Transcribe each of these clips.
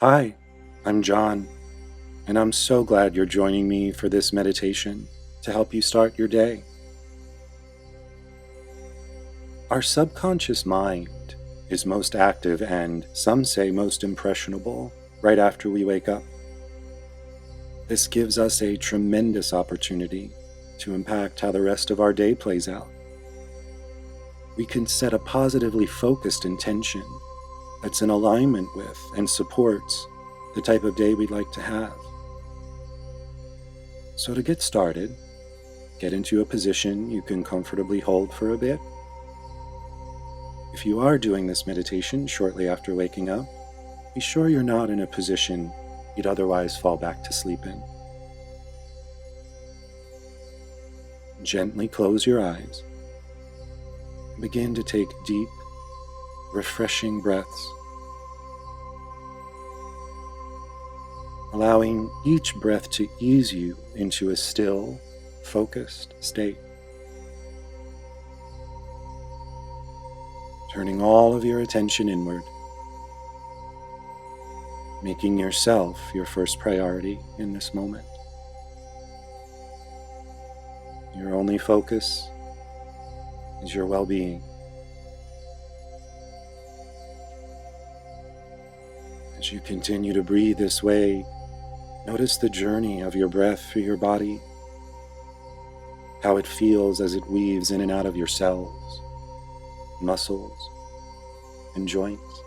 Hi, I'm John, and I'm so glad you're joining me for this meditation to help you start your day. Our subconscious mind is most active and, some say, most impressionable right after we wake up. This gives us a tremendous opportunity to impact how the rest of our day plays out. We can set a positively focused intention that's in alignment with and supports the type of day we'd like to have. So, to get started, get into a position you can comfortably hold for a bit. If you are doing this meditation shortly after waking up, be sure you're not in a position you'd otherwise fall back to sleep in. Gently close your eyes and begin to take deep, refreshing breaths, allowing each breath to ease you into a still, focused state. Turning all of your attention inward, making yourself your first priority in this moment. Your only focus is your well-being. As you continue to breathe this way, notice the journey of your breath through your body, how it feels as it weaves in and out of your cells, muscles, and joints.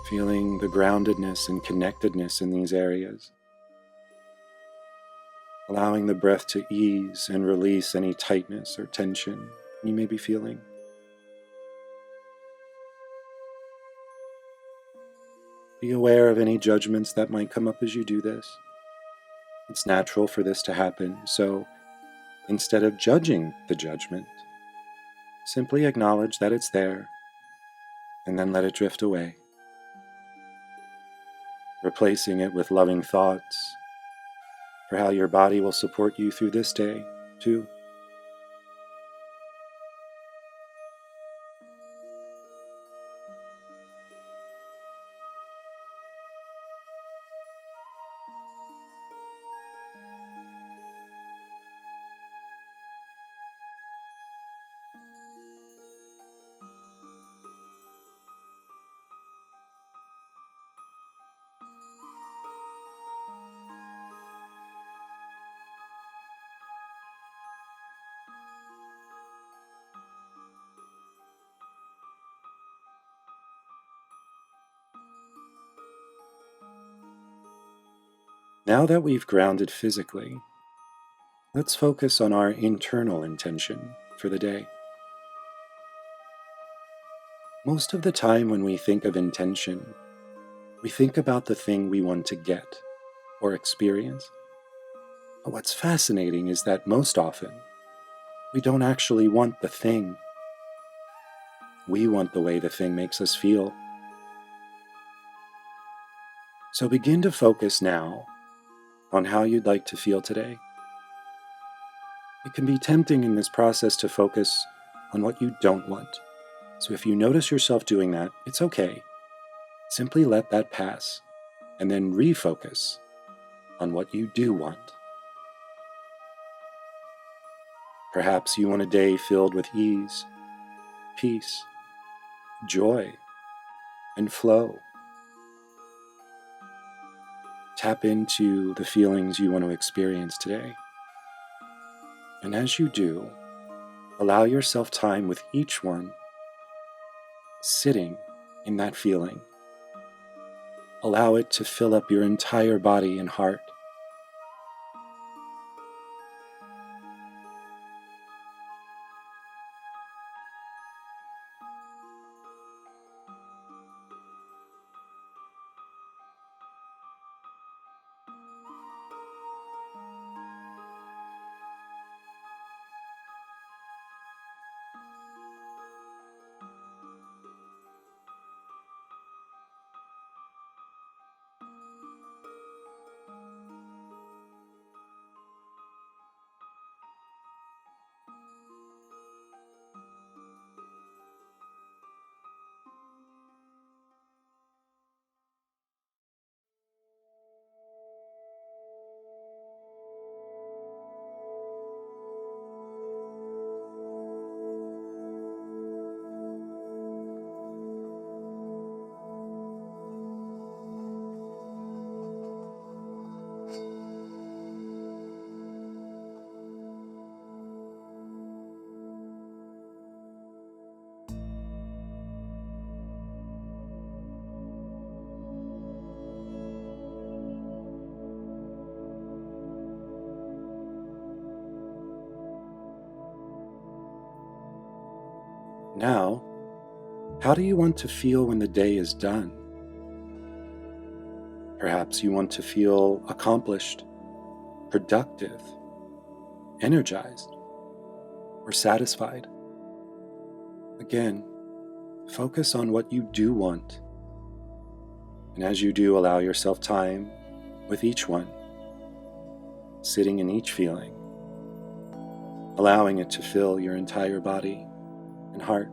Feeling the groundedness and connectedness in these areas, allowing the breath to ease and release any tightness or tension you may be feeling. Be aware of any judgments that might come up as you do this. It's natural for this to happen, so instead of judging the judgment, simply acknowledge that it's there and then let it drift away, replacing it with loving thoughts for how your body will support you through this day, too. Now that we've grounded physically, let's focus on our internal intention for the day. Most of the time when we think of intention, we think about the thing we want to get or experience. But what's fascinating is that most often, we don't actually want the thing. We want the way the thing makes us feel. So begin to focus now on how you'd like to feel today. It can be tempting in this process to focus on what you don't want. So if you notice yourself doing that, it's okay. Simply let that pass and then refocus on what you do want. Perhaps you want a day filled with ease, peace, joy, and flow. Tap into the feelings you want to experience today. And as you do, allow yourself time with each one, sitting in that feeling. Allow it to fill up your entire body and heart. Now, how do you want to feel when the day is done? Perhaps you want to feel accomplished, productive, energized, or satisfied. Again, focus on what you do want. And as you do, allow yourself time with each one, sitting in each feeling, allowing it to fill your entire body and heart.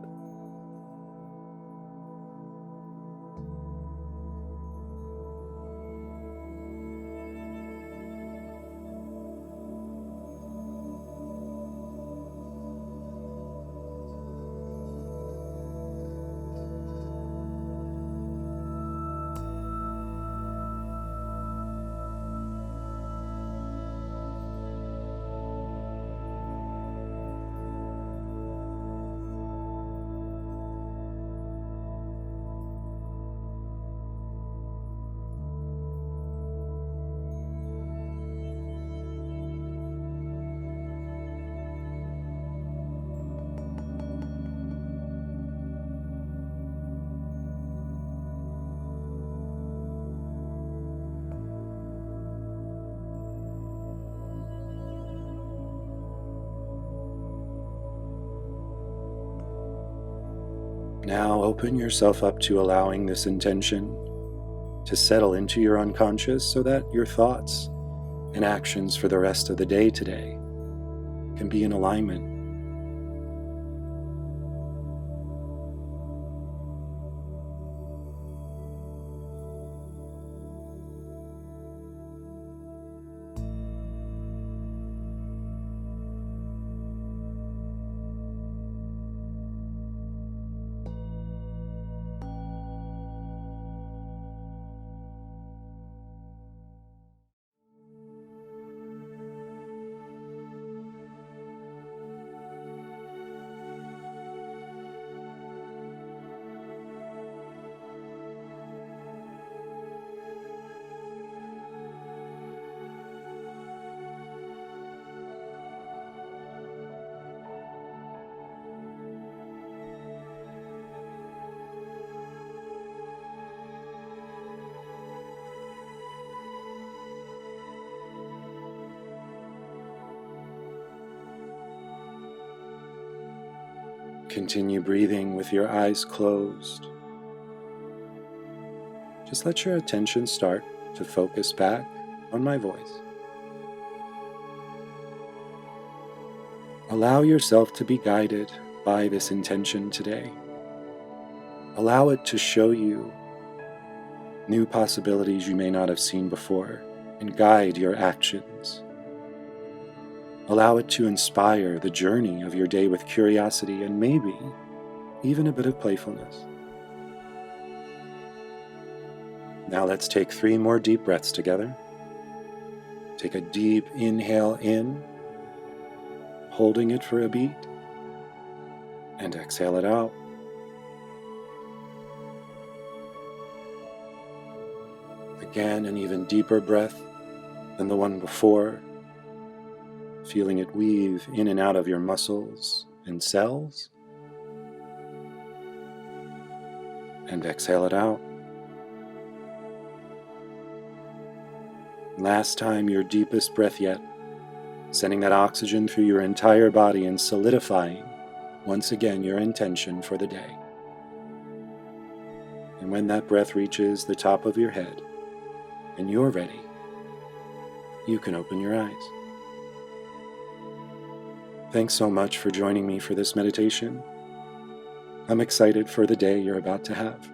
Now open yourself up to allowing this intention to settle into your unconscious so that your thoughts and actions for the rest of the day today can be in alignment. Continue breathing with your eyes closed. Just let your attention start to focus back on my voice. Allow yourself to be guided by this intention today. Allow it to show you new possibilities you may not have seen before and guide your actions. Allow it to inspire the journey of your day with curiosity and maybe even a bit of playfulness. Now let's take 3 more deep breaths together. Take a deep inhale in, holding it for a beat, and exhale it out. Again, an even deeper breath than the one before, feeling it weave in and out of your muscles and cells. And exhale it out. Last time, your deepest breath yet, sending that oxygen through your entire body and solidifying once again your intention for the day. And when that breath reaches the top of your head and you're ready, you can open your eyes. Thanks so much for joining me for this meditation. I'm excited for the day you're about to have.